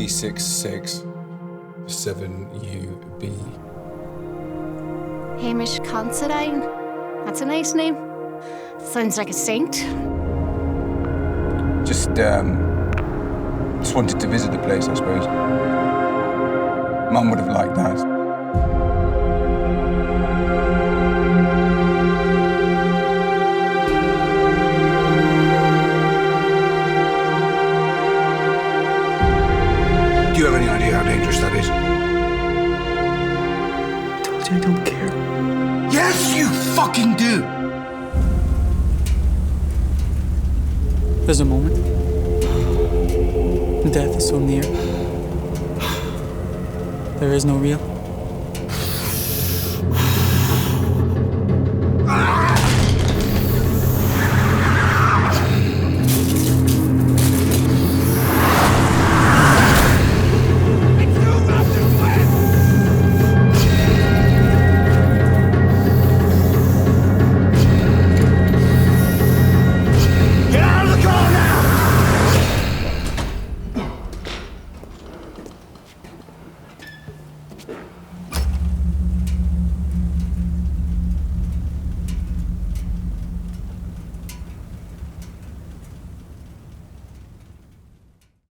366 7UB. Hamish Considine. That's a nice name. Sounds like a saint. Just wanted to visit the place, I suppose. Mum would have liked that. Do you have any idea how dangerous that is? I told you I don't care. Yes, you fucking do! There's a moment. Death is so near. There is no real.